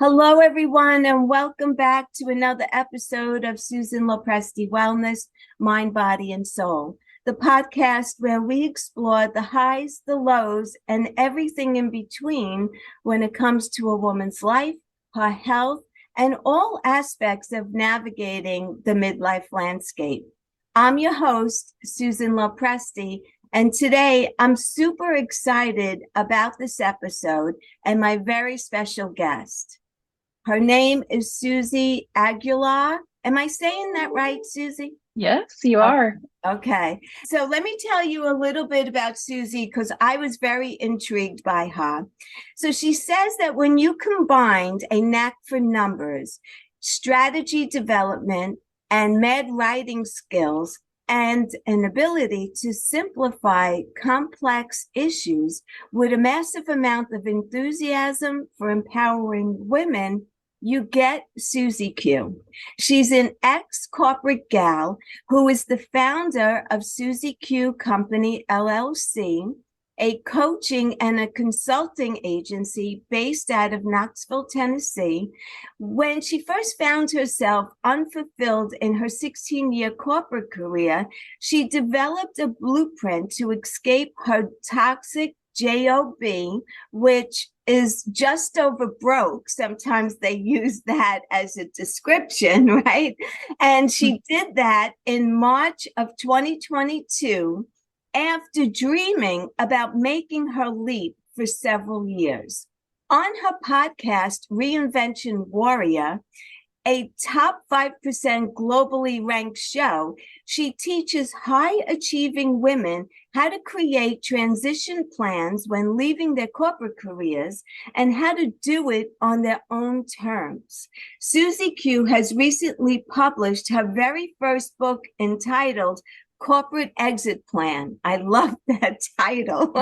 Hello, everyone, and welcome back to another episode of Susan Lopresti Wellness, Mind, Body, and Soul, the podcast where we explore the highs, the lows, and everything in between when it comes to a woman's life, her health, and all aspects of navigating the midlife landscape. I'm your host, Susan Lopresti, and today I'm super excited about this episode and my very special guest. Her name is Susie Aguilar. Am I saying that right, Susie? Yes, you are. Okay. So let me tell you a little bit about Susie because I was very intrigued by her. So she says that when you combined a knack for numbers, strategy development, and med writing skills, and an ability to simplify complex issues with a massive amount of enthusiasm for empowering women, you get Susie Q. She's an ex-corporate gal who is the founder of Susie Q Company, LLC, a coaching and a consulting agency based out of Knoxville, Tennessee. When she first found herself unfulfilled in her 16-year corporate career, she developed a blueprint to escape her toxic job, which is just over broke. Sometimes they use that as a description, right? And she did that in March of 2022 after dreaming about making her leap for several years. On her podcast, Reinvention Warrior, a top 5% globally ranked show, she teaches high-achieving women how to create transition plans when leaving their corporate careers and how to do it on their own terms. Susie Q has recently published her very first book entitled Corporate Exit Plan. I love that title.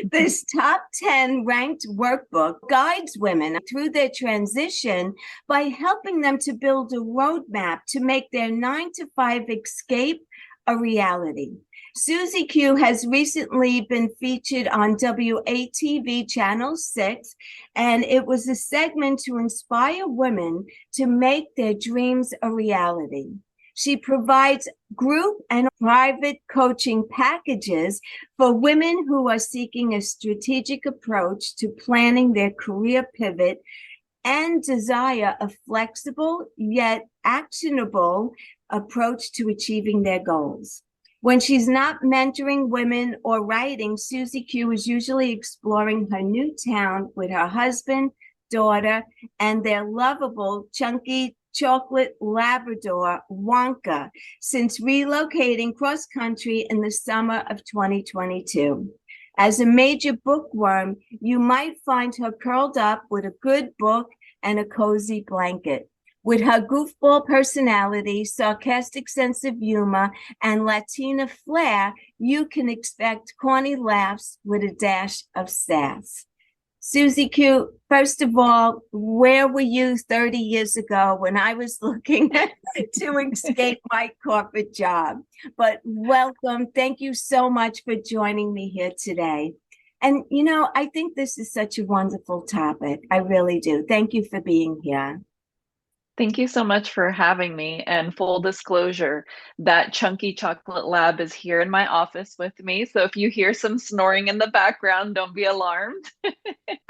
This top 10 ranked workbook guides women through their transition by helping them to build a roadmap to make their 9-to-5 escape a reality. Susie Q has recently been featured on WATV Channel 6, and it was a segment to inspire women to make their dreams a reality. She provides group and private coaching packages for women who are seeking a strategic approach to planning their career pivot and desire a flexible yet actionable approach to achieving their goals. When she's not mentoring women or writing, Susie Q is usually exploring her new town with her husband, daughter, and their lovable, chunky chocolate Labrador, Wonka, since relocating cross-country in the summer of 2022. As a major bookworm, you might find her curled up with a good book and a cozy blanket. With her goofball personality, sarcastic sense of humor, and Latina flair, you can expect corny laughs with a dash of sass. Susie Q, first of all, where were you 30 years ago when I was looking to escape my corporate job? But welcome. Thank you so much for joining me here today. And, I think this is such a wonderful topic. I really do. Thank you for being here. Thank you so much for having me. And full disclosure, that chunky chocolate lab is here in my office with me. So if you hear some snoring in the background, don't be alarmed.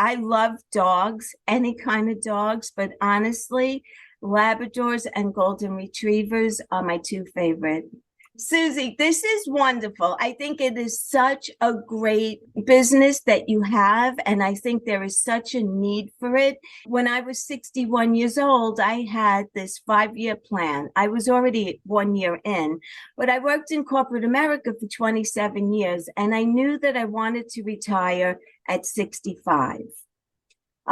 I love dogs, any kind of dogs, but honestly, Labradors and Golden Retrievers are my two favorite. Susie, this is wonderful. I think it is such a great business that you have, and I think there is such a need for it. When I was 61 years old, I had this 5-year plan. I was already 1 year in, but I worked in corporate America for 27 years, and I knew that I wanted to retire at 65.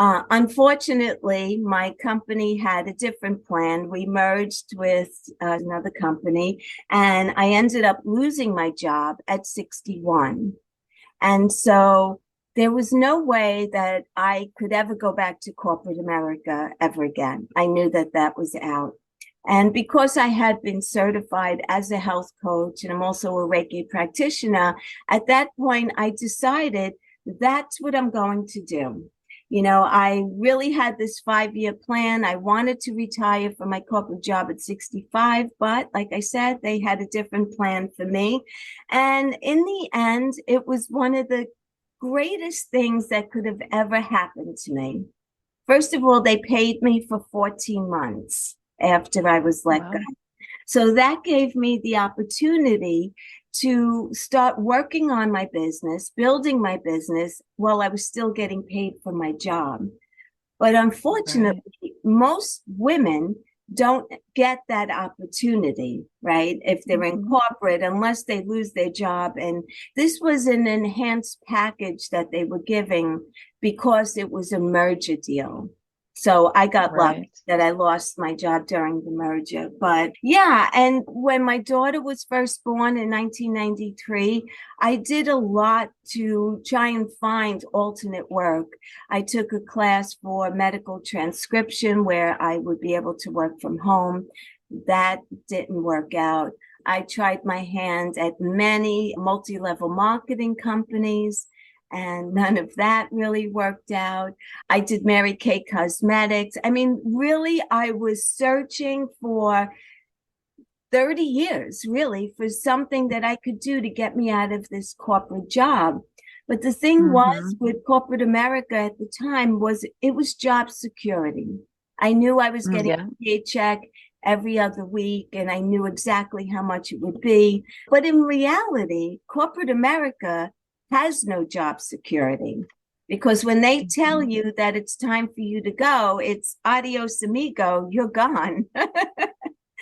Unfortunately, my company had a different plan. We merged with another company, and I ended up losing my job at 61. And so there was no way that I could ever go back to corporate America ever again. I knew that that was out. And because I had been certified as a health coach, and I'm also a Reiki practitioner, at that point, I decided that's what I'm going to do. I really had this 5-year plan. I wanted to retire from my corporate job at 65, but like I said, they had a different plan for me. And in the end, it was one of the greatest things that could have ever happened to me. First of all, they paid me for 14 months after I was let go. Wow. So that gave me the opportunity to start working on my business, building my business while I was still getting paid for my job. But Right. unfortunately, most women don't get that opportunity, right? If they're in Mhm. corporate, unless they lose their job. And this was an enhanced package that they were giving because it was a merger deal. So I got lucky Right. that I lost my job during the merger. But yeah, and when my daughter was first born in 1993, I did a lot to try and find alternate work. I took a class for medical transcription where I would be able to work from home. That didn't work out. I tried my hand at many multi level marketing companies, and none of that really worked out. I did Mary Kay Cosmetics. I mean, really, I was searching for 30 years, really, for something that I could do to get me out of this corporate job. But the thing was Hmm. with corporate America at the time was it was job security. I knew I was getting Yeah. a paycheck every other week and I knew exactly how much it would be. But in reality, corporate America has no job security because when they tell Mhm. you that it's time for you to go, it's adios amigo, you're gone.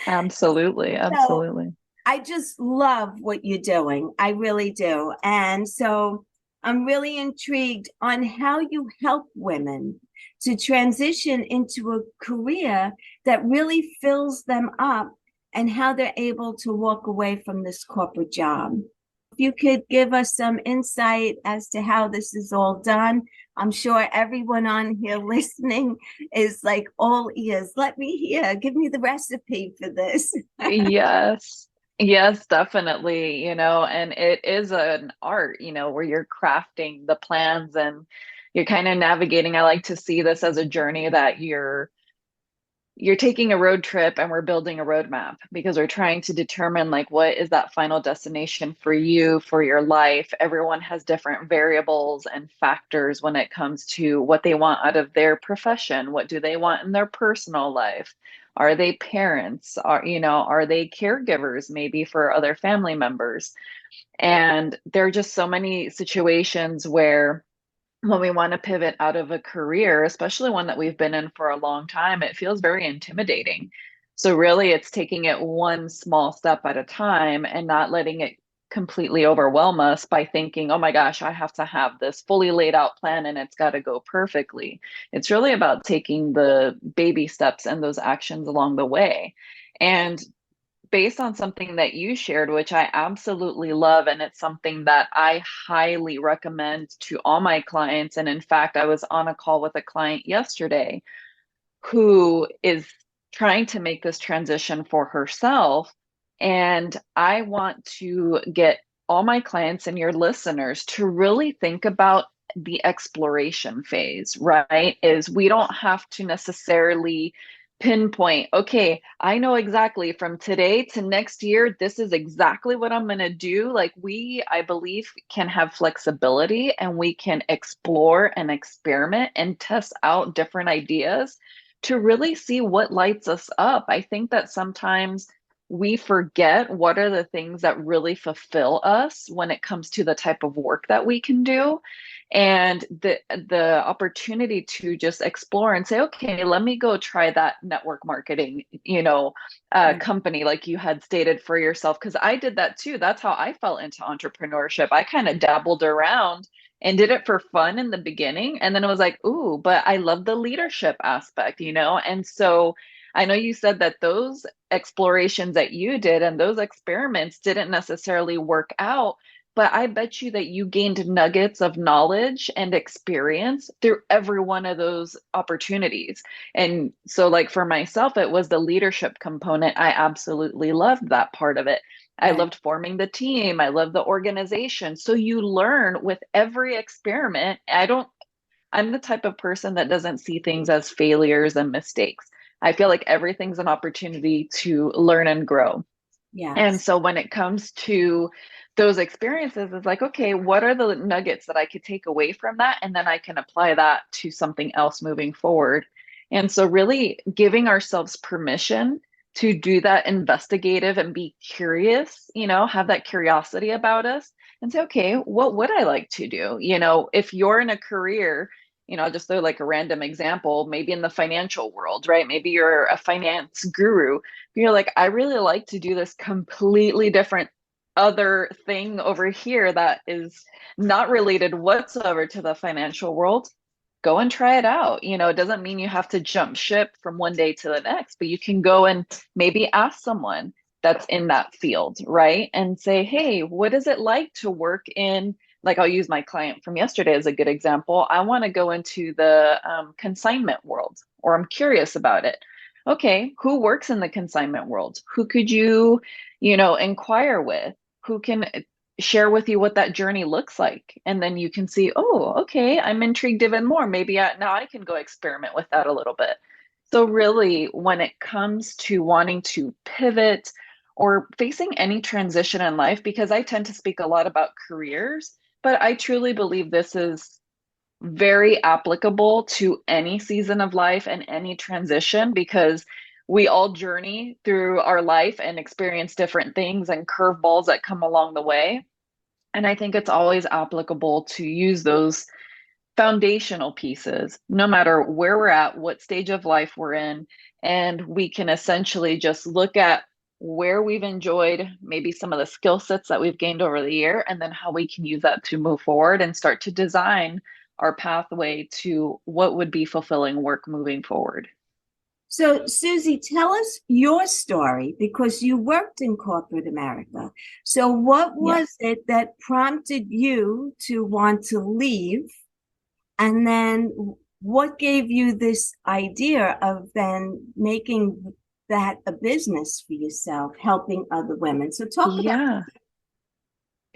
Absolutely. So Absolutely. I just love what you're doing. I really do. And so I'm really intrigued on how you help women to transition into a career that really fills them up and how they're able to walk away from this corporate job. If you could give us some insight as to how this is all done, I'm sure everyone on here listening is like all ears. Let me hear. Give me the recipe for this. Yes. Yes, definitely, and it is an art, where you're crafting the plans and you're kind of navigating. I like to see this as a journey that you're taking a road trip and we're building a roadmap because we're trying to determine like what is that final destination for you, for your life. Everyone has different variables and factors when it comes to what they want out of their profession. What do they want in their personal life? Are they parents? Are they caregivers maybe for other family members? And there are just so many situations where when we want to pivot out of a career, especially one that we've been in for a long time, it feels very intimidating. So, really, it's taking it one small step at a time and not letting it completely overwhelm us by thinking, oh my gosh, I have to have this fully laid out plan and it's got to go perfectly. It's really about taking the baby steps and those actions along the way. And based on something that you shared, which I absolutely love, and it's something that I highly recommend to all my clients. And in fact, I was on a call with a client yesterday who is trying to make this transition for herself. And I want to get all my clients and your listeners to really think about the exploration phase, right? Is we don't have to necessarily pinpoint, okay, I know exactly from today to next year, this is exactly what I'm going to do. Like, I believe, can have flexibility and we can explore and experiment and test out different ideas to really see what lights us up. I think that sometimes we forget what are the things that really fulfill us when it comes to the type of work that we can do. And the opportunity to just explore and say, okay, let me go try that network marketing, company like you had stated for yourself. Because I did that too. That's how I fell into entrepreneurship. I kind of dabbled around and did it for fun in the beginning. And then it was like, ooh, but I love the leadership aspect, And so I know you said that those explorations that you did and those experiments didn't necessarily work out, but I bet you that you gained nuggets of knowledge and experience through every one of those opportunities. And so, like for myself, it was the leadership component. I absolutely loved that part of it. I Right. loved forming the team. I loved the organization. So you learn with every experiment. I'm the type of person that doesn't see things as failures and mistakes. I feel like everything's an opportunity to learn and grow. And Yes. so when it comes to those experiences, it's like, okay, what are the nuggets that I could take away from that? And then I can apply that to something else moving forward. And so really giving ourselves permission to do that investigative and be curious, have that curiosity about us and say, okay, what would I like to do? If you're in a career, just throw like a random example, maybe in the financial world, right? Maybe you're a finance guru. You're like, I really like to do this completely different other thing over here that is not related whatsoever to the financial world. Go and try it out. It doesn't mean you have to jump ship from one day to the next, but you can go and maybe ask someone that's in that field, right? And say, hey, what is it like to work in, like, I'll use my client from yesterday as a good example. I want to go into the consignment world, or I'm curious about it. Okay, who works in the consignment world? Who could you, inquire with? Who can share with you what that journey looks like? And then you can see, oh, okay, I'm intrigued even more. Maybe now I can go experiment with that a little bit. So really, when it comes to wanting to pivot or facing any transition in life, because I tend to speak a lot about careers, but I truly believe this is very applicable to any season of life and any transition, because we all journey through our life and experience different things and curveballs that come along the way. And I think it's always applicable to use those foundational pieces, no matter where we're at, what stage of life we're in. And we can essentially just look at where we've enjoyed maybe some of the skill sets that we've gained over the year, and then how we can use that to move forward and start to design our pathway to what would be fulfilling work moving forward. So, Susie, tell us your story because you worked in corporate America. So, what was Yes. it that prompted you to want to leave? And then, what gave you this idea of then making that a business for yourself, helping other women? So, talk about. Yeah.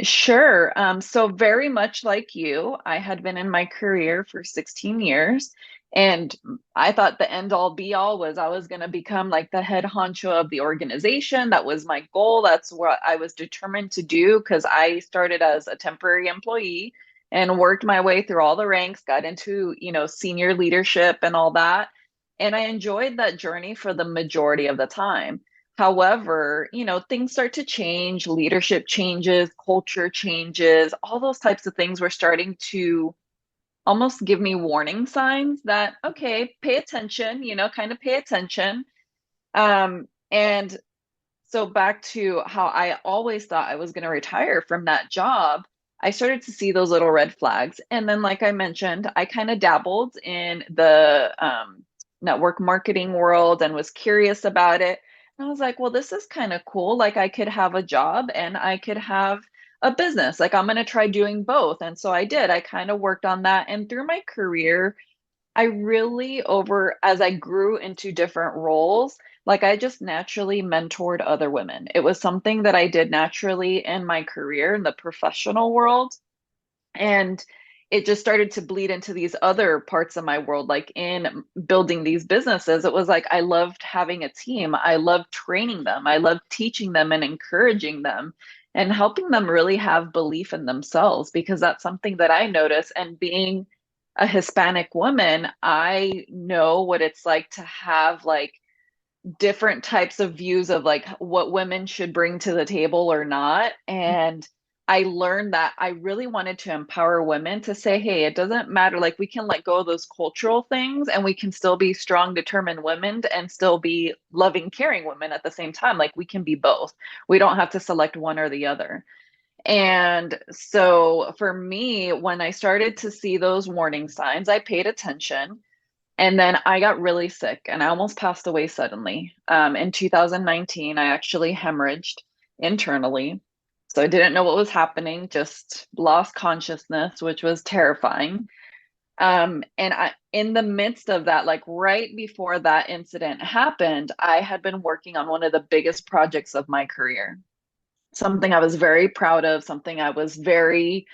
Sure. So very much like you, I had been in my career for 16 years, and I thought the end all be all was I was going to become like the head honcho of the organization. That was my goal. That's what I was determined to do, because I started as a temporary employee and worked my way through all the ranks, got into, senior leadership and all that. And I enjoyed that journey for the majority of the time. However, things start to change, leadership changes, culture changes, all those types of things were starting to almost give me warning signs that, okay, pay attention, kind of pay attention. And so back to how I always thought I was going to retire from that job, I started to see those little red flags. And then, like I mentioned, I kind of dabbled in the network marketing world and was curious about it. And I was like, well, this is kind of cool. Like, I could have a job and I could have a business. Like, I'm going to try doing both. And so I did. I kind of worked on that. And through my career, I really as I grew into different roles, like I just naturally mentored other women. It was something that I did naturally in my career in the professional world. And it just started to bleed into these other parts of my world, like in building these businesses. It was like I loved having a team. I loved training them. I loved teaching them and encouraging them and helping them really have belief in themselves, because that's something that I notice. And being a Hispanic woman, I know what it's like to have like different types of views of like what women should bring to the table or not. And I learned that I really wanted to empower women to say, hey, it doesn't matter. Like, we can let go of those cultural things and we can still be strong, determined women and still be loving, caring women at the same time. Like, we can be both. We don't have to select one or the other. And so for me, when I started to see those warning signs, I paid attention. And then I got really sick and I almost passed away suddenly. In 2019, I actually hemorrhaged internally. So I didn't know what was happening, just lost consciousness, which was terrifying. And in the midst of that, like right before that incident happened, I had been working on one of the biggest projects of my career, something I was very proud of, something I was very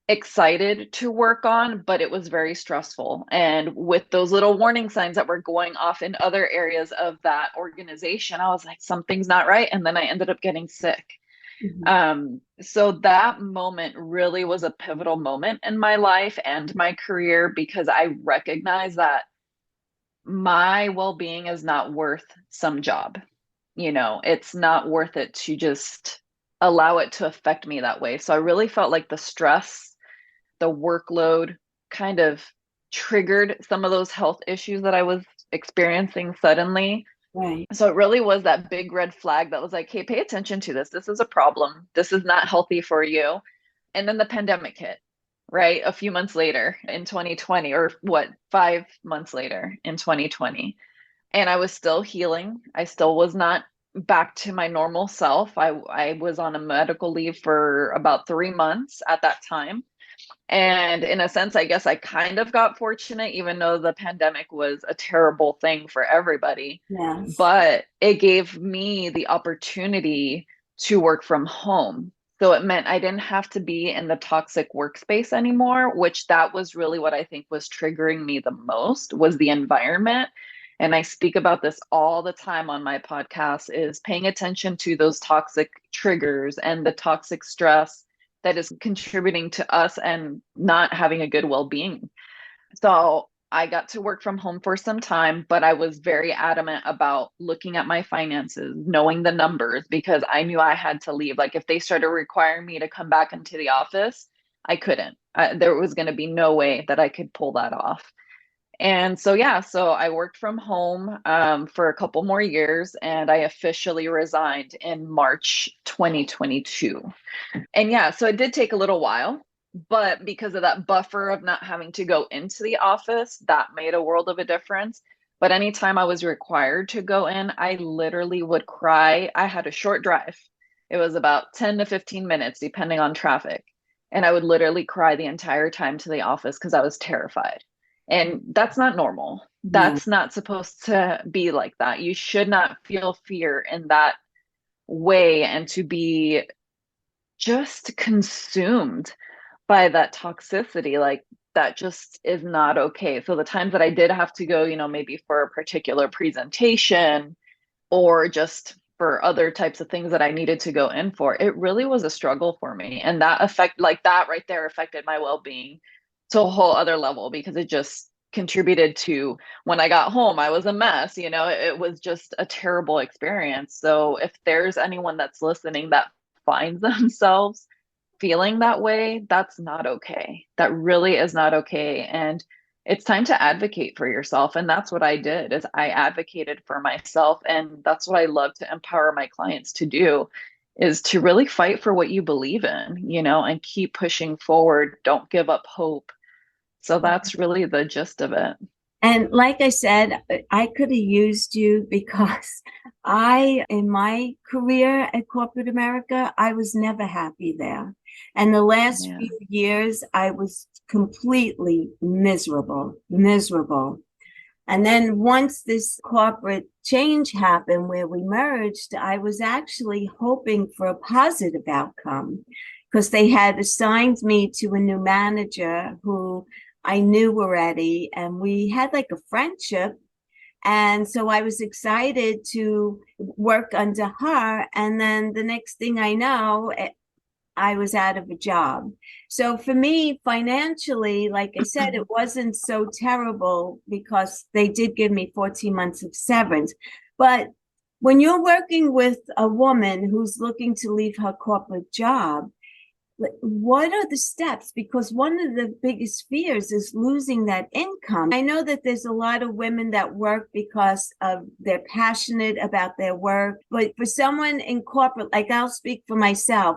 excited to work on, but it was very stressful. And with those little warning signs that were going off in other areas of that organization, I was like, something's not right. And then I ended up getting sick. Mhm. So that moment really was a pivotal moment in my life and my career because I recognized that my well-being is not worth some job. It's not worth it to just allow it to affect me that way. So I really felt like the stress, the workload kind of triggered some of those health issues that I was experiencing suddenly. Right. So it really was that big red flag that was like, hey, pay attention to this. This is a problem. This is not healthy for you. And then the pandemic hit, right? A few months later in 2020, or what, 5 months later in 2020. And I was still healing. I still was not back to my normal self. I was on a medical leave for about 3 months at that time. And in a sense, I guess I kind of got fortunate, even though the pandemic was a terrible thing for everybody. Yes. But it gave me the opportunity to work from home. So it meant I didn't have to be in the toxic workspace anymore, which that was really what I think was triggering me the most was the environment. And I speak about this all the time on my podcast is paying attention to those toxic triggers and the toxic stress that is contributing to us and not having a good well-being. So I got to work from home for some time, but I was very adamant about looking at my finances, knowing the numbers, because I knew I had to leave. Like if they started requiring me to come back into the office, I couldn't. There was going to be no way that I could pull that off. And so, yeah, so I worked from home for a couple more years and I officially resigned in March 2022. And yeah, so it did take a little while, but because of that buffer of not having to go into the office, that made a world of a difference. But anytime I was required to go in, I literally would cry. I had a short drive. It was about 10 to 15 minutes, depending on traffic. And I would literally cry the entire time to the office because I was terrified. And that's not normal. No. That's not supposed to be like that. You should not feel fear in that way and to be just consumed by that toxicity. Like that just is not okay. So the times that I did have to go, maybe for a particular presentation or just for other types of things that I needed to go in for, it really was a struggle for me. And that affect like that right there affected my well-being to a whole other level because it just contributed to when I got home, I was a mess, it was just a terrible experience. So if there's anyone that's listening that finds themselves feeling that way, that's not okay. That really is not okay. And it's time to advocate for yourself. And that's what I did is I advocated for myself. And that's what I love to empower my clients to do is to really fight for what you believe in, and keep pushing forward. Don't give up hope. So that's really the gist of it. And like I said, I could have used you because in my career at corporate America, I was never happy there. And the last Yeah. few years, I was completely miserable, miserable. And then once this corporate change happened where we merged, I was actually hoping for a positive outcome because they had assigned me to a new manager who I knew already, and we had like a friendship. And so I was excited to work under her. And then the next thing I know, I was out of a job. So for me, financially, like I said, it wasn't so terrible because they did give me 14 months of severance. But when you're working with a woman who's looking to leave her corporate job, what are the steps? Because one of the biggest fears is losing that income. I know that there's a lot of women that work because of they're passionate about their work, but for someone in corporate, like I'll speak for myself,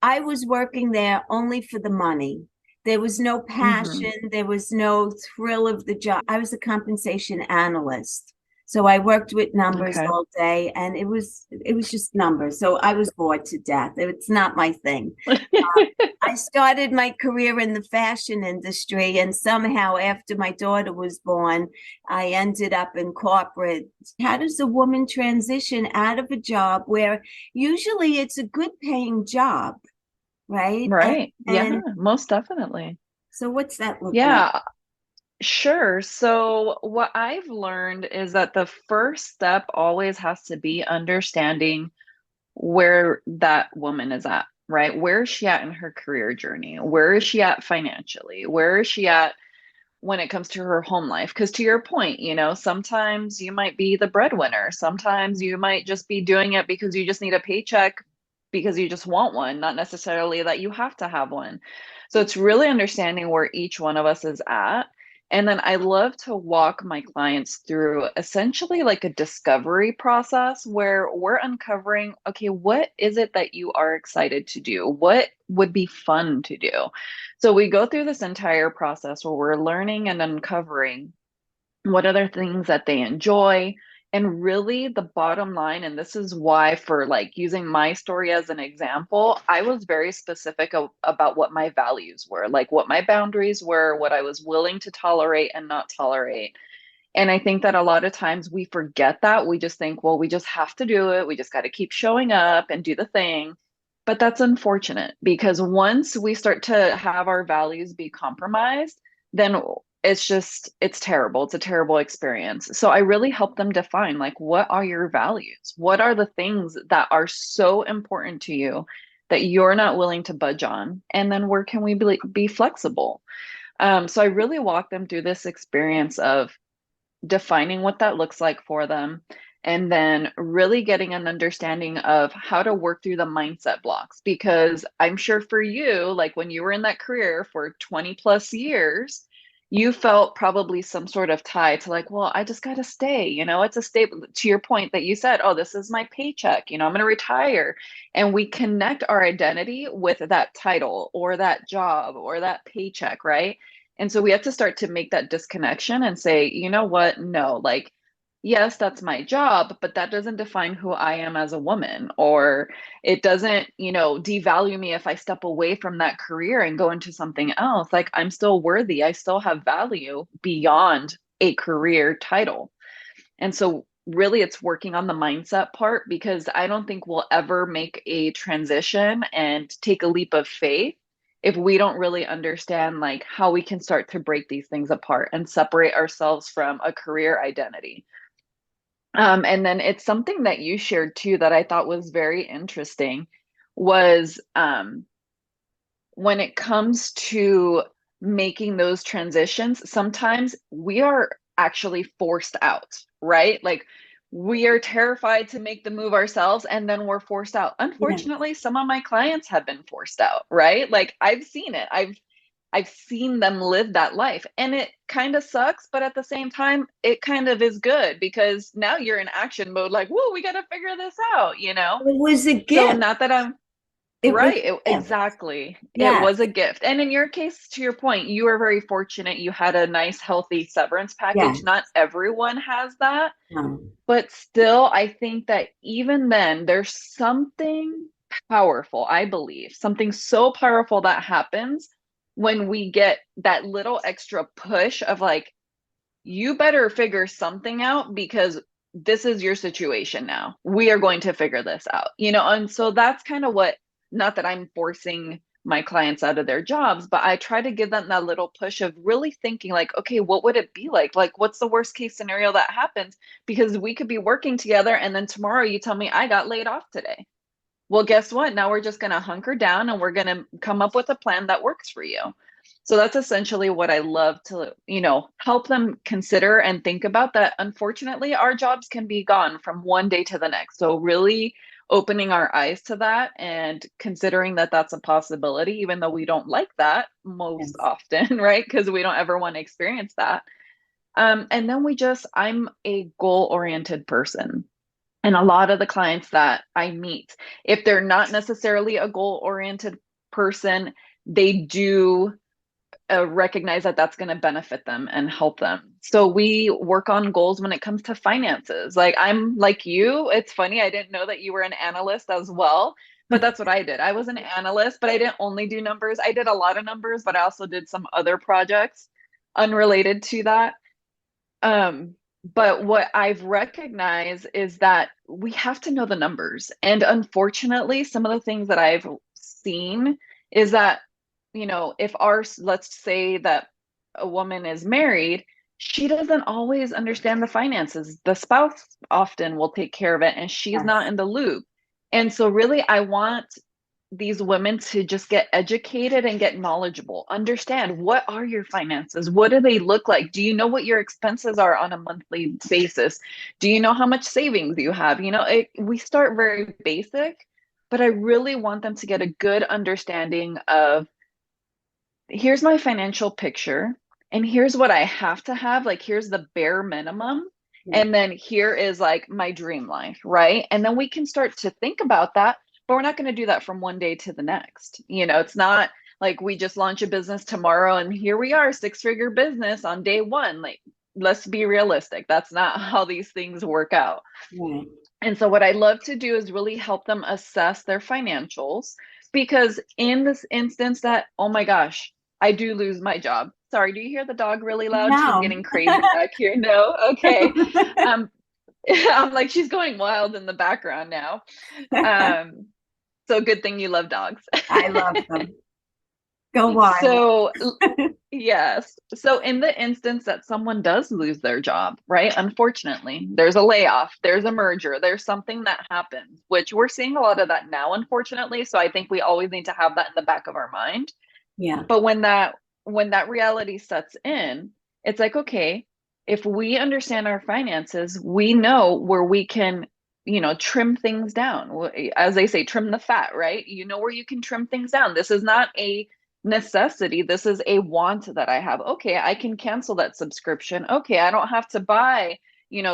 I was working there only for the money. There was no Mm-hmm. passion. There was no thrill of the job. I was a compensation analyst. So I worked with numbers Okay. all day and it was just numbers. So I was bored to death. It's not my thing. I started my career in the fashion industry, and somehow after my daughter was born, I ended up in corporate. How does a woman transition out of a job where usually it's a good paying job, right? Right. Yeah, And most definitely. so what's that look like? Yeah, sure. So, what I've learned is that the first step always has to be understanding where that woman is at, right? Where is she at in her career journey? Where is she at financially? Where is she at when it comes to her home life? Because to your point, sometimes you might be the breadwinner. Sometimes you might just be doing it because you just need a paycheck because you just want one, not necessarily that you have to have one. So it's really understanding where each one of us is at. And then I love to walk my clients through essentially like a discovery process where we're uncovering, okay, what is it that you are excited to do? What would be fun to do? So we go through this entire process where we're learning and uncovering what other things that they enjoy. And really, the bottom line, and this is why, for like using my story as an example, I was very specific about what my values were, like what my boundaries were, what I was willing to tolerate and not tolerate. And I think that a lot of times we forget that. We just think, well, we just have to do it. We just got to keep showing up and do the thing. But that's unfortunate because once we start to have our values be compromised, then it's terrible. It's a terrible experience. So I really help them define like, what are your values? What are the things that are so important to you that you're not willing to budge on? And then where can we be flexible? So I really walk them through this experience of defining what that looks like for them, and then really getting an understanding of how to work through the mindset blocks. Because I'm sure for you, like when you were in that career for 20 plus years, you felt probably some sort of tie to like, well, I just got to stay, it's a stable, to your point that you said, oh, this is my paycheck, I'm going to retire. And we connect our identity with that title or that job or that paycheck, right? And so we have to start to make that disconnection and say, you know what? No, like, yes, that's my job, but that doesn't define who I am as a woman, or it doesn't, devalue me if I step away from that career and go into something else. Like, I'm still worthy. I still have value beyond a career title. And so, really, it's working on the mindset part because I don't think we'll ever make a transition and take a leap of faith if we don't really understand like how we can start to break these things apart and separate ourselves from a career identity. And then it's something that you shared too that I thought was very interesting was when it comes to making those transitions, sometimes we are actually forced out, right? Like we are terrified to make the move ourselves and then we're forced out. Yeah. Unfortunately, some of my clients have been forced out, right? Like I've seen it. I've seen them live that life and it kind of sucks, but at the same time, it kind of is good because now you're in action mode, like, whoa, we got to figure this out, you know? It was a So gift. not that I'm It was right. a gift. Exactly. It Yes. was a gift. And in your case, to your point, you were very fortunate. You had a nice, healthy severance package. Yes. Not everyone has that. Um, But still, I think that even then, there's something powerful, I believe, something so powerful that happens when we get that little extra push of like, you better figure something out because this is your situation now. We are going to figure this out, And so that's kind of what, not that I'm forcing my clients out of their jobs, but I try to give them that little push of really thinking like, okay, what would it be like? Like, what's the worst case scenario that happens? Because we could be working together and then tomorrow you tell me I got laid off today. Well, guess what? Now we're just going to hunker down and we're going to come up with a plan that works for you. So that's essentially what I love to, help them consider and think about that. Unfortunately, our jobs can be gone from one day to the next. So really opening our eyes to that and considering that that's a possibility, even though we don't like that most yes. often, right? Because we don't ever want to experience that. And then I'm a goal oriented person. And a lot of the clients that I meet, if they're not necessarily a goal oriented person, they do recognize that that's going to benefit them and help them. So we work on goals when it comes to finances. Like I'm like you, it's funny, I didn't know that you were an analyst as well, but that's what I did. I was an analyst, but I didn't only do numbers. I did a lot of numbers, but I also did some other projects unrelated to that. But what I've recognized is that we have to know the numbers. And unfortunately, some of the things that I've seen is that, if let's say that a woman is married, she doesn't always understand the finances. The spouse often will take care of it and she's not Yes. in the loop. And so really I want these women to just get educated and get knowledgeable. Understand, what are your finances? What do they look like? Do you know what your expenses are on a monthly basis? Do you know how much savings you have? We start very basic, but I really want them to get a good understanding of, here's my financial picture, and here's what I have to have. Like, here's the bare minimum. Yeah. And then here is like my dream life, right? And then we can start to think about that, but we're not going to do that from one day to the next. It's not like we just launch a business tomorrow and here we are, six-figure business on day one. Like, let's be realistic. That's not how these things work out. Right. And so what I love to do is really help them assess their financials, because in this instance that, oh my gosh, I do lose my job. Sorry, do you hear the dog really loud? She's No. getting crazy back here. No? Okay. Um, I'm like, she's going wild in the background now. Um, so good thing you love dogs. I love them. Go wild. So yes. So in the instance that someone does lose their job, right? Unfortunately, there's a layoff, there's a merger, there's something that happens, which we're seeing a lot of that now, unfortunately. So I think we always need to have that in the back of our mind. Yeah. But when that reality sets in, it's like, okay, if we understand our finances, we know where we can, trim things down. As they say, trim the fat, right? You know where you can trim things down. This is not a necessity. This is a want that I have. Okay, I can cancel that subscription. Okay, I don't have to buy,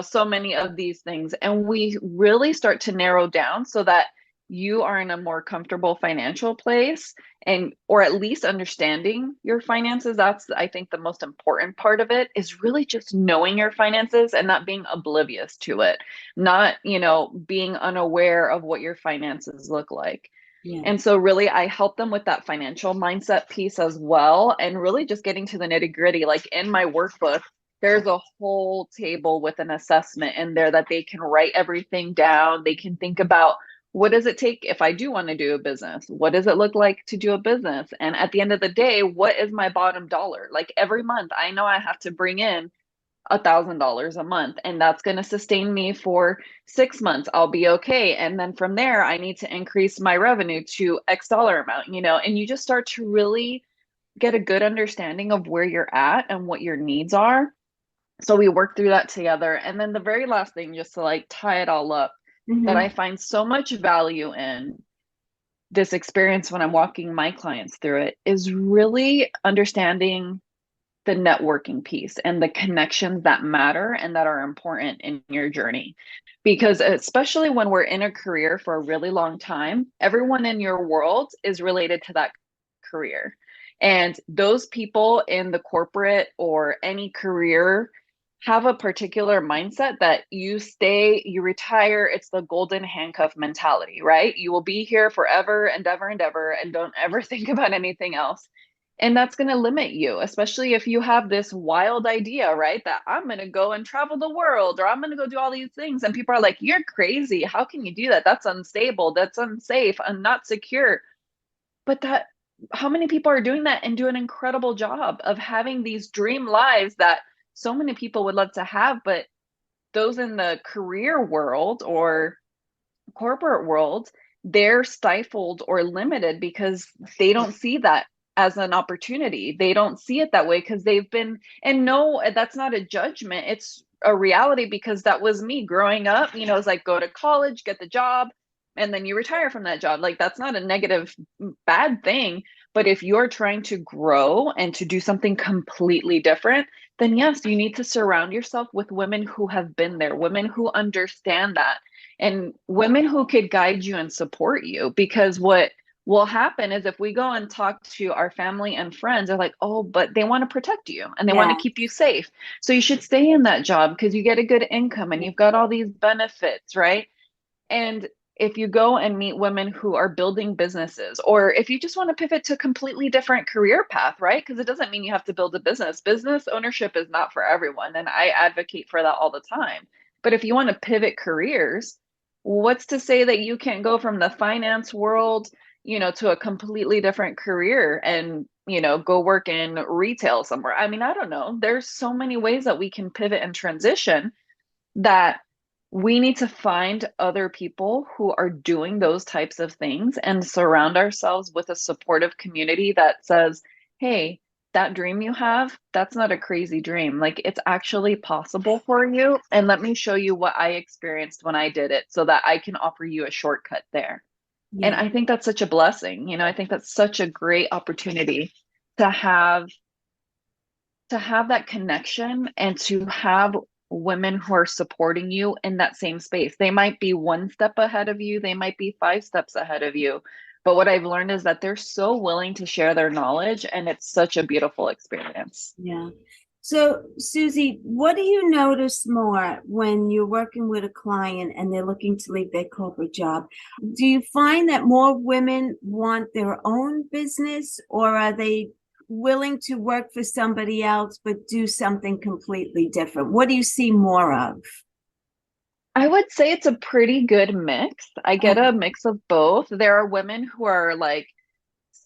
so many of these things. And we really start to narrow down so that you are in a more comfortable financial place, and or at least understanding your finances. That's, I think, the most important part of it, is really just knowing your finances and not being oblivious to it, not, being unaware of what your finances look like. Yeah. And so really I help them with that financial mindset piece as well, and really just getting to the nitty gritty. Like in my workbook, there's a whole table with an assessment in there that they can write everything down. They can think about, what does it take if I do want to do a business? What does it look like to do a business? And at the end of the day, what is my bottom dollar? Like every month, I know I have to bring in $1,000 a month, and that's going to sustain me for 6 months. I'll be okay. And then from there, I need to increase my revenue to X dollar amount, and you just start to really get a good understanding of where you're at and what your needs are. So we work through that together. And then the very last thing, just to like tie it all up, that I Hmm. find so much value in this experience when I'm walking my clients through it, is really understanding the networking piece and the connections that matter and that are important in your journey. Because especially when we're in a career for a really long time, everyone in your world is related to that career. And those people in the corporate or any career have a particular mindset that you stay, you retire. It's the golden handcuff mentality, right? You will be here forever and ever and ever, and don't ever think about anything else. And that's going to limit you, especially if you have this wild idea, right? That I'm going to go and travel the world, or I'm going to go do all these things. And people are like, you're crazy. How can you do that? That's unstable. That's unsafe and not secure. But how many people are doing that and do an incredible job of having these dream lives that so many people would love to have? But those in the career world or corporate world, they're stifled or limited because they don't see that as an opportunity. They don't see it that way because they've been, and no, that's not a judgment. It's a reality, because that was me growing up. It's like, go to college, get the job, and then you retire from that job. Like, that's not a negative, bad thing. But if you're trying to grow and to do something completely different, then yes, you need to surround yourself with women who have been there, women who understand that, and women who could guide you and support you. Because what will happen is, if we go and talk to our family and friends, they're like, oh, but they want to protect you and they want to Yeah. keep you safe. So you should stay in that job because you get a good income and you've got all these benefits, right? And if you go and meet women who are building businesses, or if you just want to pivot to a completely different career path, right? Because it doesn't mean you have to build a business. Business ownership is not for everyone. And I advocate for that all the time. But if you want to pivot careers, what's to say that you can't go from the finance world, to a completely different career and, go work in retail somewhere. I mean, I don't know. There's so many ways that we can pivot and transition that we need to find other people who are doing those types of things and surround ourselves with a supportive community that says, hey, that dream you have, that's not a crazy dream. Like it's actually possible for you. And let me show you what I experienced when I did it so that I can offer you a shortcut there. And Yeah. I think that's such a blessing. I think that's such a great opportunity to have that connection and to have women who are supporting you in that same space. They might be one step ahead of you, they might be five steps ahead of you. But what I've learned is that they're so willing to share their knowledge, and it's such a beautiful experience. Yeah. So, Susie, what do you notice more when you're working with a client and they're looking to leave their corporate job? Do you find that more women want their own business, or are they willing to work for somebody else but do something completely different? What do you see more of? I would say it's a pretty good mix. I get Oh, a mix of both. There are women who are like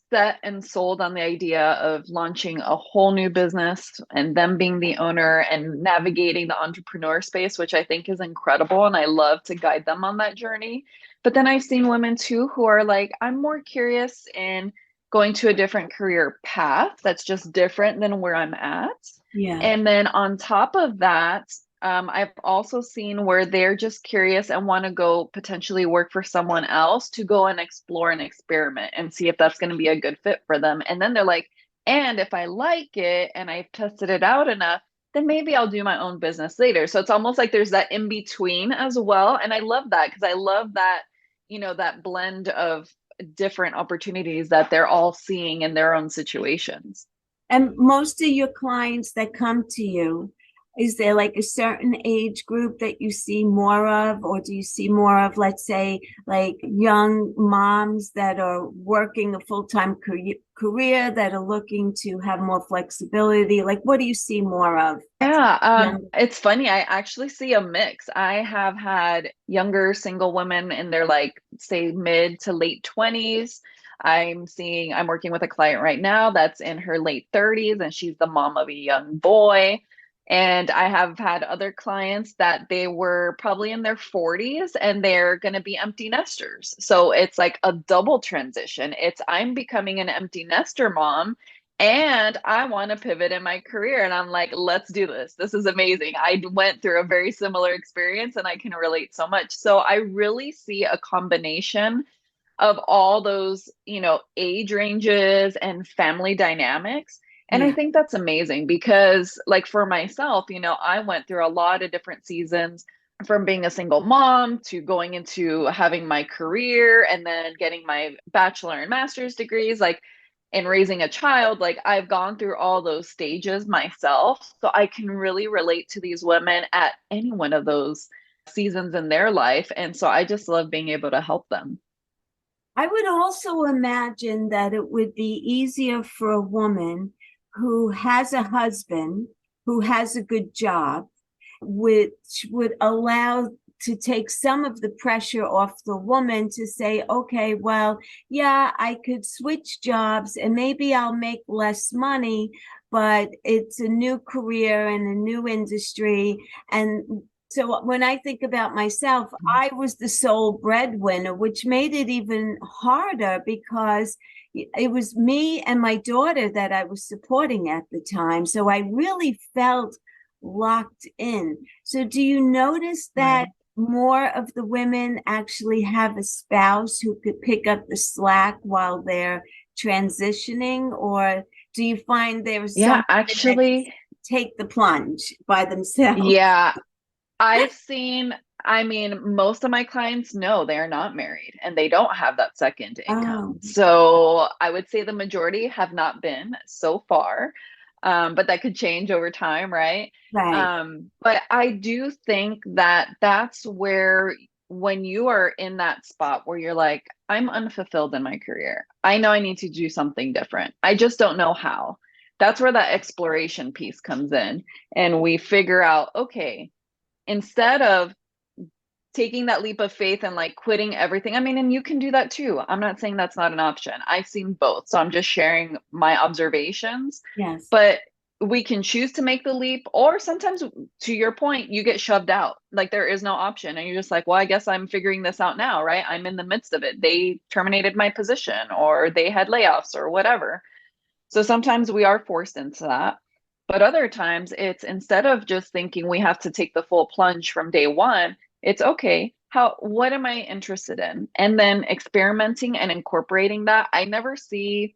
set and sold on the idea of launching a whole new business and them being the owner and navigating the entrepreneur space, which I think is incredible. And I love to guide them on that journey. But then I've seen women too who are like, I'm more curious in going to a different career path that's just different than where I'm at. yeah, And then on top of that, I've also seen where they're just curious and want to go potentially work for someone else to go and explore and experiment and see if that's going to be a good fit for them. And then they're like, and if I like it and I've tested it out enough, then maybe I'll do my own business later. So it's almost like there's that in between as well. And I love that because I love that, that blend of different opportunities that they're all seeing in their own situations. and most of your clients that come to you, is there like a certain age group that you see more of, or do you see more of, let's say, like young moms that are working a full-time career that are looking to have more flexibility? Like, what do you see more of? Yeah, Young. it's funny. I actually see a mix. I have had younger single women in their like, say, mid to late 20s. I'm working with a client right now that's in her late 30s, and she's the mom of a young boy. And I have had other clients that they were probably in their 40s and they're going to be empty nesters. So it's like a double transition. I'm becoming an empty nester mom and I want to pivot in my career. And I'm like, let's do this. This is amazing. I went through a very similar experience and I can relate so much. So I really see a combination of all those, age ranges and family dynamics. And I Yeah. think that's amazing because, like, for myself, I went through a lot of different seasons from being a single mom to going into having my career and then getting my bachelor and master's degrees. Like, and raising a child, like I've gone through all those stages myself. So I can really relate to these women at any one of those seasons in their life. And so I just love being able to help them. I would also imagine that it would be easier for a woman who has a husband who has a good job, which would allow to take some of the pressure off the woman to say, okay, well, yeah, I could switch jobs and maybe I'll make less money, but it's a new career and a new industry. And so when I think about myself, I was the sole breadwinner, which made it even harder because it was me and my daughter that I was supporting at the time. So I really felt locked in. So do you notice that Right. more of the women actually have a spouse who could pick up the slack while they're transitioning? Or do you find there's some Yeah, women that just actually, take the plunge by themselves? yeah, I've seen, I mean, most of my clients know they're not married and they don't have that second Oh, income. So I would say the majority have not been so far, but that could change over time, right? right. But I do think that that's where, when you are in that spot where you're like, I'm unfulfilled in my career, I know I need to do something different. I just don't know how. That's where that exploration piece comes in. And we figure out, okay, instead of taking that leap of faith and like quitting everything. I mean, and you can do that too. I'm not saying that's not an option. I've seen both. So I'm just sharing my observations. Yes. But we can choose to make the leap, or sometimes, to your point, you get shoved out. Like there is no option. And you're just like, well, I guess I'm figuring this out now, right? I'm in the midst of it. They terminated my position, or they had layoffs, or whatever. So sometimes we are forced into that. But other times it's, instead of just thinking we have to take the full plunge from day one, it's okay, what am I interested in? And then experimenting and incorporating that. I never see,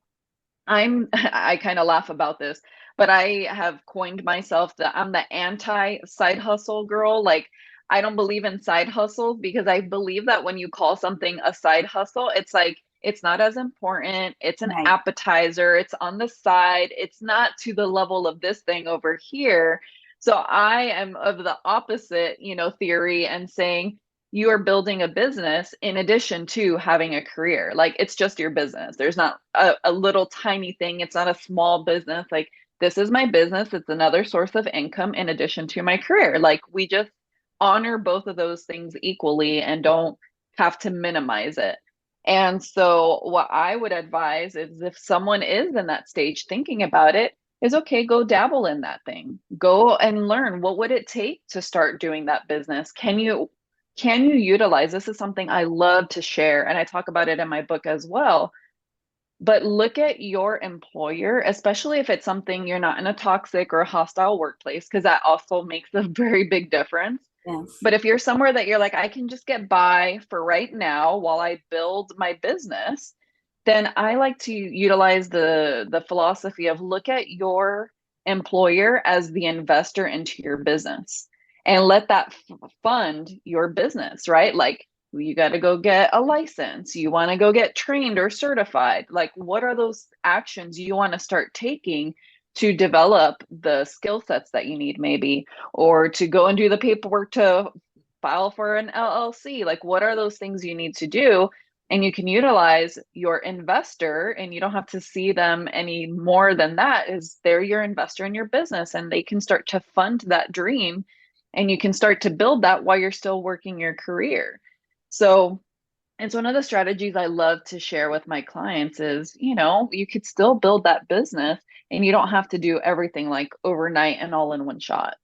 I kind of laugh about this, but I have coined myself that I'm the anti side hustle girl. Like, I don't believe in side hustles, because I believe that when you call something a side hustle, it's like it's not as important. It's an Right. appetizer. It's on the side. It's not to the level of this thing over here. So I am of the opposite, theory, and saying you are building a business in addition to having a career. Like, it's just your business. There's not a little tiny thing. It's not a small business. Like, this is my business. It's another source of income in addition to my career. Like, we just honor both of those things equally and don't have to minimize it. And so what I would advise is, if someone is in that stage thinking about it, is okay, go dabble in that thing. Go and learn, what would it take to start doing that business? Can you utilize, this is something I love to share, and I talk about it in my book as well. But look at your employer, especially if it's something, you're not in a toxic or a hostile workplace, because that also makes a very big difference. Yes. But if you're somewhere that you're like, I can just get by for right now while I build my business, then I like to utilize the philosophy of, look at your employer as the investor into your business, and let that fund your business, right? Like, you got to go get a license, you want to go get trained or certified. Like, what are those actions you want to start taking to develop the skill sets that you need, maybe, or to go and do the paperwork to file for an LLC? Like, what are those things you need to do? And you can utilize your investor, and you don't have to see them any more than that, is they're your investor in your business, and they can start to fund that dream, and you can start to build that while you're still working your career. So it's one of the strategies I love to share with my clients is, you could still build that business, and you don't have to do everything like overnight and all in one shot.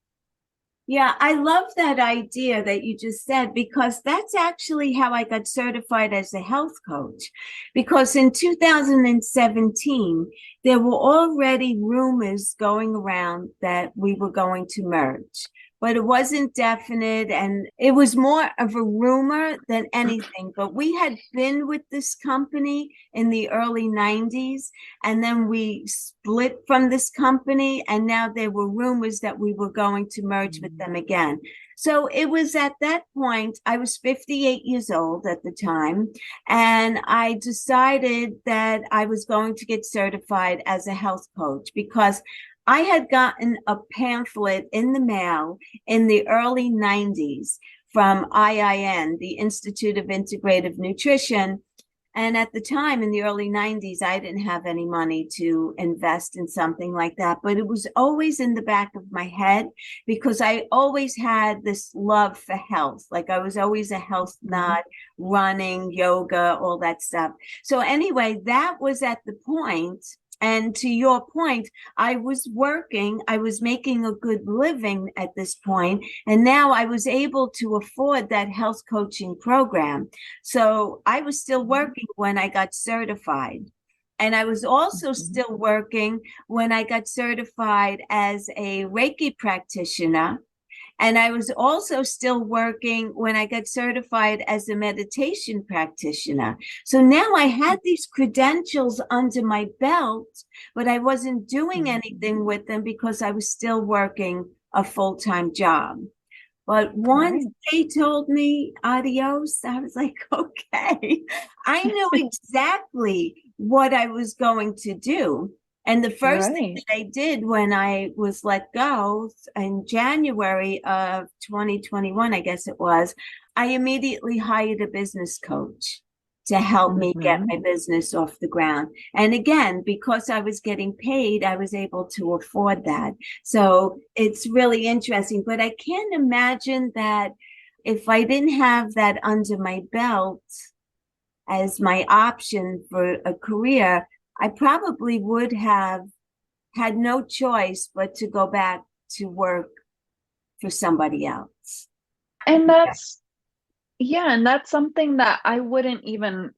Yeah, I love that idea that you just said, because that's actually how I got certified as a health coach. Because in 2017, there were already rumors going around that we were going to merge, but it wasn't definite, and it was more of a rumor than anything. But we had been with this company in the early 90s, and then we split from this company, and now there were rumors that we were going to merge with them again. So it was at that point, I was 58 years old at the time, and I decided that I was going to get certified as a health coach, because I had gotten a pamphlet in the mail in the early 90s from IIN, the Institute of Integrative Nutrition. And at the time, in the early 90s, I didn't have any money to invest in something like that. But it was always in the back of my head, because I always had this love for health. Like, I was always a health nut, running, yoga, all that stuff. So anyway, that was at the point. And to your point, I was working, I was making a good living at this point, and now I was able to afford that health coaching program. So I was still working when I got certified. And I was also still working when I got certified as a Reiki practitioner. And I was also still working when I got certified as a meditation practitioner. So now I had these credentials under my belt, but I wasn't doing anything with them because I was still working a full-time job. But once Right. they told me adios, I was like, okay, I knew exactly what I was going to do. And the first thing Right. that I did when I was let go in January of 2021, I guess it was, I immediately hired a business coach to help me get Mm-hmm. my business off the ground. And again, because I was getting paid, I was able to afford that. So it's really interesting. But I can't imagine that if I didn't have that under my belt as my option for a career, I probably would have had no choice but to go back to work for somebody else. And that's, yeah, and that's something that I wouldn't even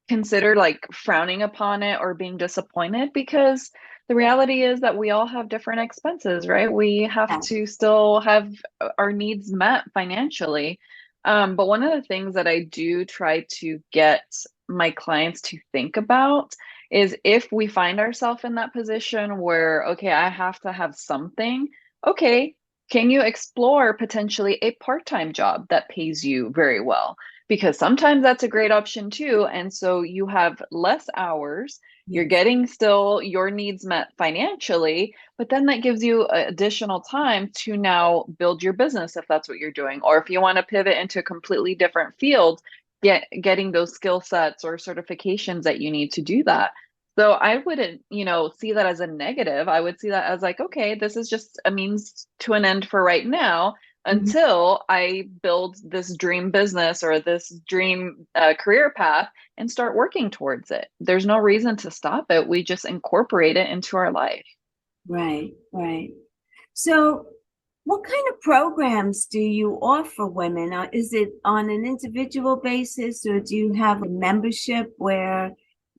consider like frowning upon it or being disappointed, because the reality is that we all have different expenses, right? We have Yes. to still have our needs met financially. But one of the things that I do try to get my clients to think about is, if we find ourselves in that position where, okay, I have to have something, okay, can you explore potentially a part-time job that pays you very well? Because sometimes that's a great option too. And so you have less hours, you're Yes. getting still your needs met financially, but then that gives you additional time to now build your business if that's what you're doing. Or if you want to pivot into a completely different field, getting those skill sets or certifications that you need to do that. So I wouldn't, see that as a negative. I would see that as like, okay, this is just a means to an end for right now, Mhm. until I build this dream business or this dream career path and start working towards it. There's no reason to stop it. We just incorporate it into our life. Right, right. So, what kind of programs do you offer women? Is it on an individual basis, or do you have a membership where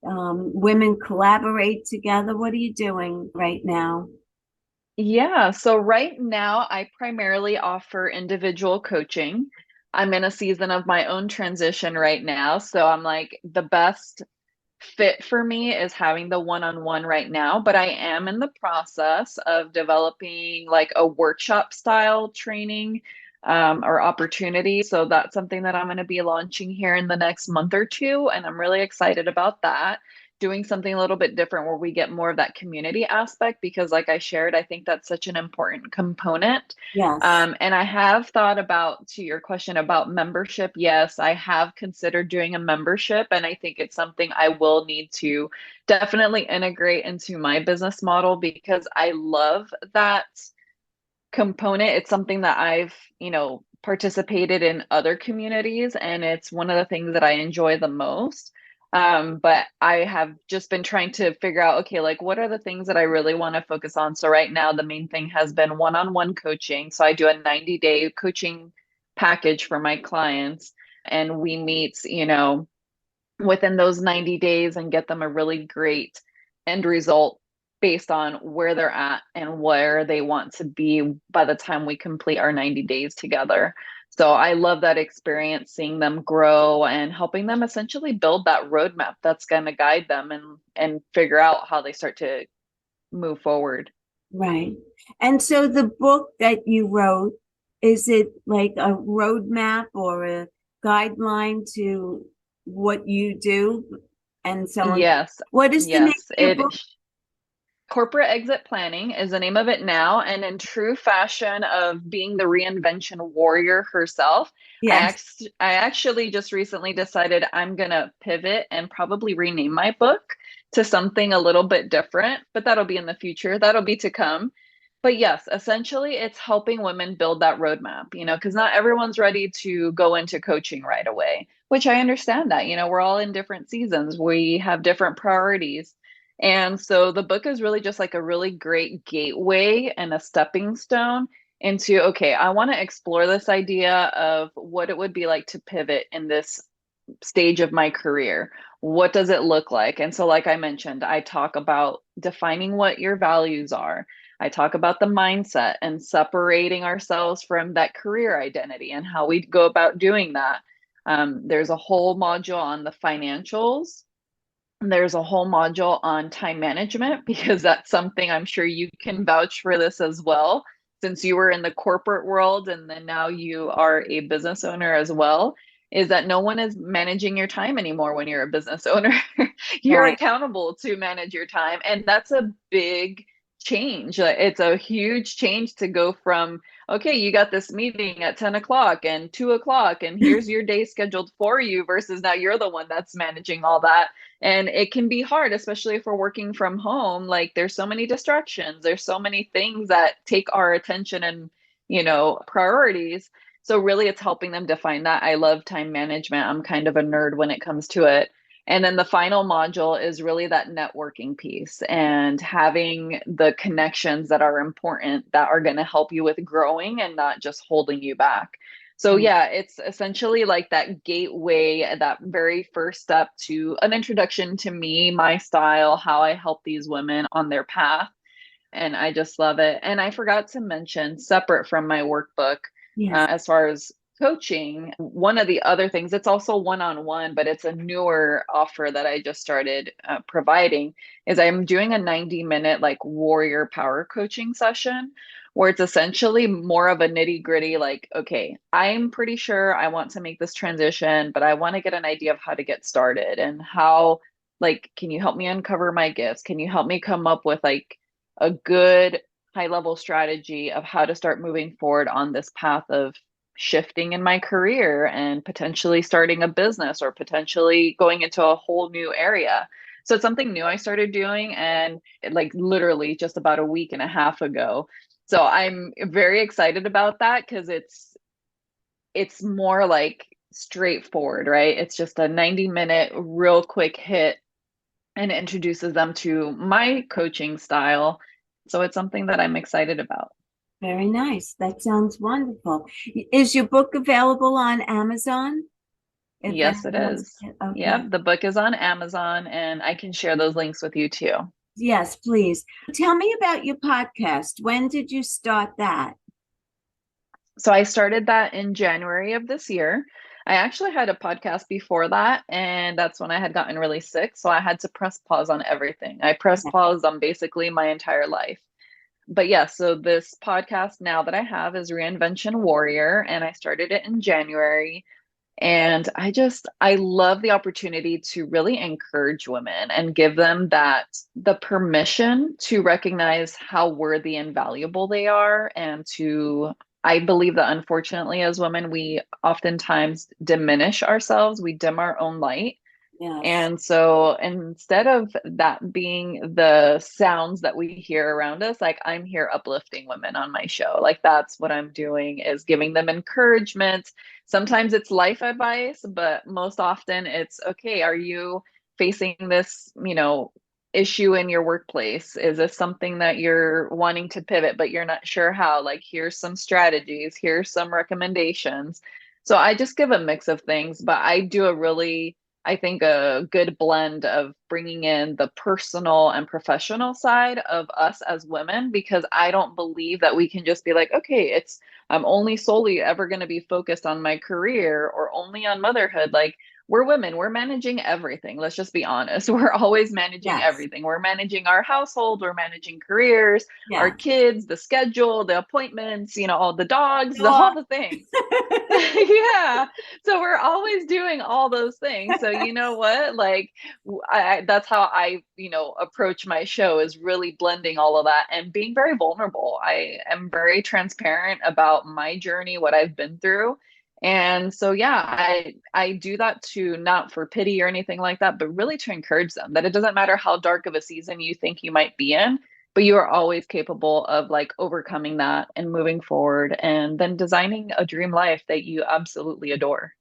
women collaborate together? What are you doing right now? Yeah, so right now I primarily offer individual coaching. I'm in a season of my own transition right now. So I'm like, the best fit for me is having the one-on-one right now, but I am in the process of developing like a workshop style training, or opportunity. So that's something that I'm going to be launching here in the next month or two, and I'm really excited about that. Doing something a little bit different where we get more of that community aspect, because like I shared, I think that's such an important component. Yes. And I have thought about, to your question about membership, yes, I have considered doing a membership, and I think it's something I will need to definitely integrate into my business model, because I love that component. It's something that I've, participated in other communities, and it's one of the things that I enjoy the most. But I have just been trying to figure out, okay, like what are the things that I really want to focus on? So right now, the main thing has been one-on-one coaching. So I do a 90-day coaching package for my clients, and we meet, within those 90 days and get them a really great end result based on where they're at and where they want to be by the time we complete our 90 days together. So I love that experience, seeing them grow and helping them essentially build that roadmap that's going to guide them and figure out how they start to move forward. Right. And so the book that you wrote, is it like a roadmap or a guideline to what you do? And someone, Yes. what is the name Yes, of your it book? Corporate Exit Planning is the name of it now. And in true fashion of being the reinvention warrior herself, Yes. I actually just recently decided I'm going to pivot and probably rename my book to something a little bit different, but that'll be in the future. That'll be to come. But yes, essentially it's helping women build that roadmap, because not everyone's ready to go into coaching right away, which I understand that, we're all in different seasons. We have different priorities. And so the book is really just like a really great gateway and a stepping stone into, okay, I want to explore this idea of what it would be like to pivot in this stage of my career. What does it look like? And so, like I mentioned, I talk about defining what your values are. I talk about the mindset and separating ourselves from that career identity and how we go about doing that. There's a whole module on the financials. There's a whole module on time management, because that's something I'm sure you can vouch for this as well, since you were in the corporate world and then now you are a business owner as well, is that no one is managing your time anymore when you're a business owner. You're Right. accountable to manage your time. And that's a big change. It's a huge change to go from, okay, you got this meeting at 10 o'clock and 2 o'clock, and here's your day scheduled for you, versus now you're the one that's managing all that. And it can be hard, especially if we're working from home. Like there's so many distractions, there's so many things that take our attention and, priorities. So really it's helping them define that. I love time management. I'm kind of a nerd when it comes to it. And then the final module is really that networking piece and having the connections that are important that are going to help you with growing and not just holding you back. So Right. yeah, it's essentially like that gateway, that very first step to an introduction to me, my style, how I help these women on their path. And I just love it. And I forgot to mention, separate from my workbook, Yes. as far as coaching, one of the other things, it's also one-on-one, but it's a newer offer that I just started providing, is I'm doing a 90-minute like warrior power coaching session where it's essentially more of a nitty-gritty, like, okay, I'm pretty sure I want to make this transition, but I want to get an idea of how to get started and how, like, can you help me uncover my gifts? Can you help me come up with like a good high level strategy of how to start moving forward on this path of shifting in my career and potentially starting a business or potentially going into a whole new area. So it's something new I started doing, and like literally just about a week and a half ago. So I'm very excited about that because it's more like straightforward, right? It's just a 90-minute real quick hit and introduces them to my coaching style. So it's something that I'm excited about. Very nice. That sounds wonderful. Is your book available on Amazon? If Yes, it anyone wants is. to, okay. Yep, the book is on Amazon and I can share those links with you too. Yes, please. Tell me about your podcast. When did you start that? So I started that in January of this year. I actually had a podcast before that, and that's when I had gotten really sick. So I had to press pause on everything. I pressed pause on basically my entire life. But yeah, so this podcast now that I have is Reinvention Warrior, and I started it in January. And I love the opportunity to really encourage women and give them the permission to recognize how worthy and valuable they are. And I believe that unfortunately, as women, we oftentimes diminish ourselves, we dim our own light. Yes. And so instead of that being the sounds that we hear around us, like I'm here uplifting women on my show. Like that's what I'm doing, is giving them encouragement. Sometimes it's life advice, but most often it's, okay, are you facing this, issue in your workplace? Is this something that you're wanting to pivot, but you're not sure how? Like, here's some strategies, here's some recommendations. So I just give a mix of things, but I think a good blend of bringing in the personal and professional side of us as women, because I don't believe that we can just be like, okay, I'm only solely ever going to be focused on my career or only on motherhood. Like, we're women, we're managing everything. Let's just be honest. We're always managing Yes. everything. We're managing our household, we're managing careers, our Yes. kids, the schedule, the appointments, all the dogs, Sure. all the things. Yeah. So we're always doing all those things. So you know what? Like that's how I, approach my show, is really blending all of that and being very vulnerable. I am very transparent about my journey, what I've been through. And so yeah, I do that to, not for pity or anything like that, but really to encourage them that it doesn't matter how dark of a season you think you might be in, but you are always capable of like overcoming that and moving forward and then designing a dream life that you absolutely adore.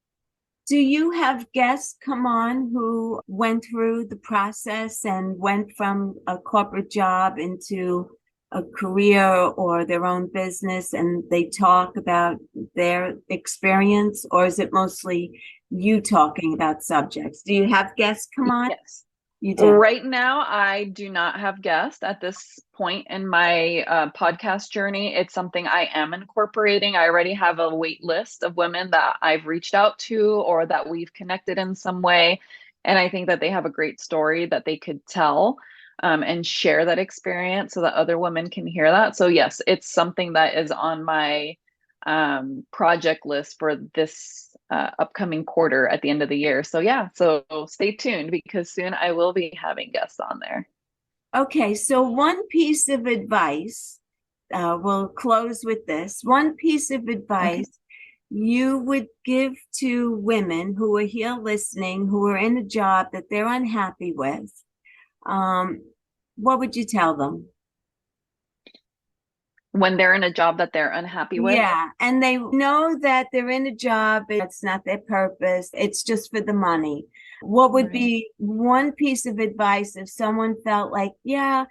Do you have guests come on who went through the process and went from a corporate job into a career or their own business, and they talk about their experience, or is it mostly you talking about subjects? Do you have guests come on? Yes. You do. Right now, I do not have guests at this point in my podcast journey. It's something I am incorporating. I already have a wait list of women that I've reached out to or that we've connected in some way. And I think that they have a great story that they could tell, and share that experience so that other women can hear that. So, yes, it's something that is on my project list for this upcoming quarter at the end of the year. So yeah, so stay tuned because soon I will be having guests on there. Okay, so one piece of advice, we'll close with this. One piece of Okay. advice you would give to women who are here listening, who are in a job that they're unhappy with, what would you tell them? when they're in a job that they're unhappy with. Yeah, and they know that they're in a job, it's not their purpose, it's just for the money. What would Right. be one piece of advice if someone felt like, yeah,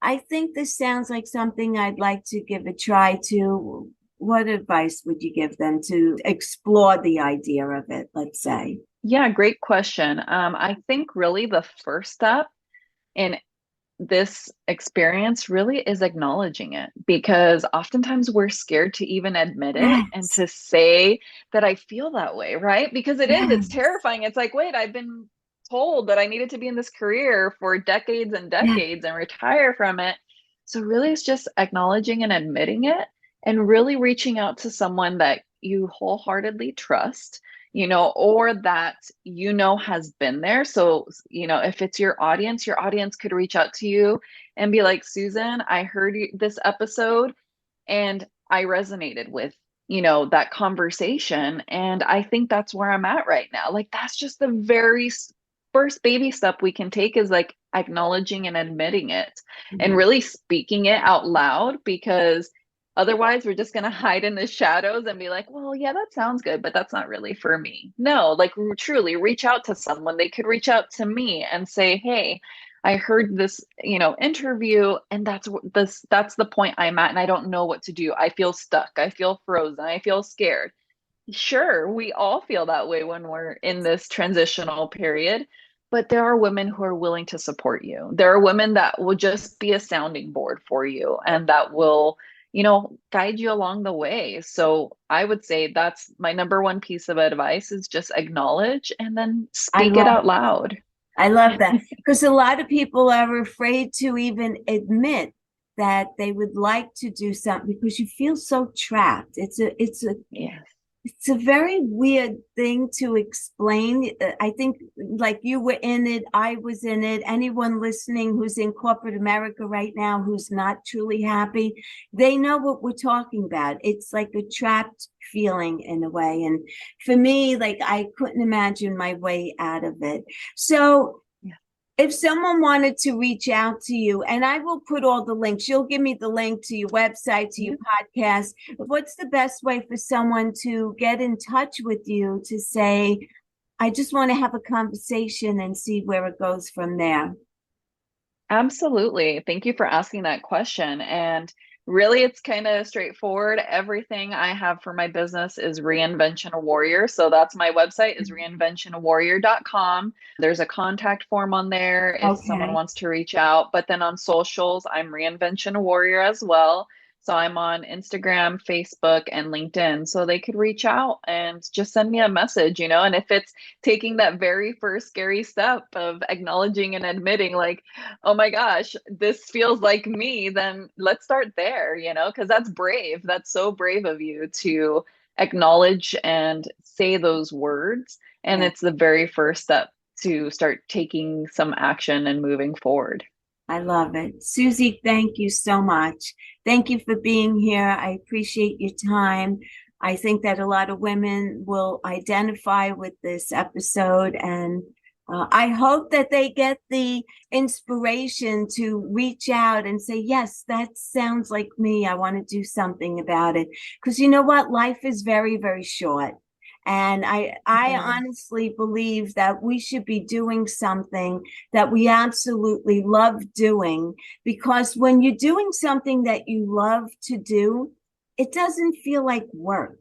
I think this sounds like something I'd like to give a try to? What advice would you give them to explore the idea of it, let's say? Yeah, great question. I think really the first step in this experience really is acknowledging it, because oftentimes we're scared to even admit it and Yes, to say that I feel that way, right? Because it's yes, terrifying. It's like, wait, I've been told that I needed to be in this career for decades and yes. decades and retire from it. So really it's just acknowledging and admitting it, and really reaching out to someone that you wholeheartedly trust, or that has been there. So, if it's your audience could reach out to you and be like, Susan, I heard this episode and I resonated with, that conversation. And I think that's where I'm at right now. Like, that's just the very first baby step we can take, is like acknowledging and admitting it and Mhm. really speaking it out loud, because otherwise we're just going to hide in the shadows and be like, well, yeah, that sounds good, but that's not really for me. No, like truly reach out to someone. They could reach out to me and say, hey, I heard this, interview, and that's the point I'm at, and I don't know what to do. I feel stuck. I feel frozen. I feel scared. Sure, we all feel that way when we're in this transitional period, but there are women who are willing to support you. There are women that will just be a sounding board for you and that will, guide you along the way. So I would say that's my number one piece of advice, is just acknowledge and then I speak it love out loud. I love that, because a lot of people are afraid to even admit that they would like to do something because you feel so trapped. Yes. It's a very weird thing to explain. I think, like, you were in it, I was in it. Anyone listening who's in corporate America right now who's not truly happy, they know what we're talking about. It's like a trapped feeling in a way. And for me, like, I couldn't imagine my way out of it. So Yeah. if someone wanted to reach out to you, and I will put all the links, you'll give me the link to your website, to your Yeah. podcast. What's the best way for someone to get in touch with you to say, I just want to have a conversation and see where it goes from there? Absolutely. Thank you for asking that question. And really, it's kind of straightforward. Everything I have for my business is Reinvention Warrior. So that's my website, is reinventionwarrior.com. There's a contact form on there if someone Okay. wants to reach out. But then on socials, I'm Reinvention Warrior as well. So I'm on Instagram, Facebook, and LinkedIn. So they could reach out and just send me a message, and if it's taking that very first scary step of acknowledging and admitting, like, oh my gosh, this feels like me, then let's start there, because that's brave. That's so brave of you to acknowledge and say those words. And Yeah, it's the very first step to start taking some action and moving forward. I love it. Susie, thank you so much. Thank you for being here. I appreciate your time. I think that a lot of women will identify with this episode, and I hope that they get the inspiration to reach out and say, yes, that sounds like me. I want to do something about it. Because you know what? Life is very, very short. And I Yeah. honestly believe that we should be doing something that we absolutely love doing, because when you're doing something that you love to do, it doesn't feel like work.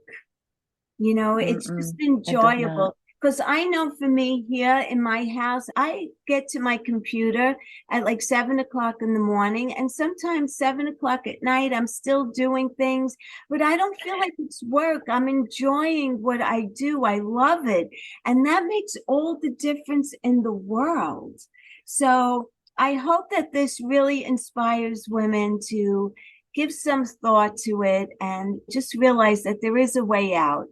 It's just Mm-mm, it does not. enjoyable. Because I know for me here in my house, I get to my computer at like 7 o'clock in the morning, and sometimes 7 o'clock at night, I'm still doing things, but I don't feel like it's work. I'm enjoying what I do. I love it. And that makes all the difference in the world. So I hope that this really inspires women to give some thought to it and just realize that there is a way out.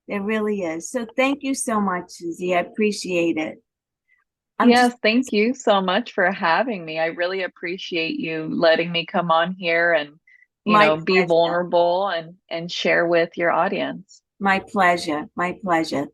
There really is. So thank you so much, Susie. I appreciate it. I'm just Yes, thank you so much for having me. I really appreciate you letting me come on here and, my be pleasure. vulnerable and share with your audience. My pleasure. My pleasure.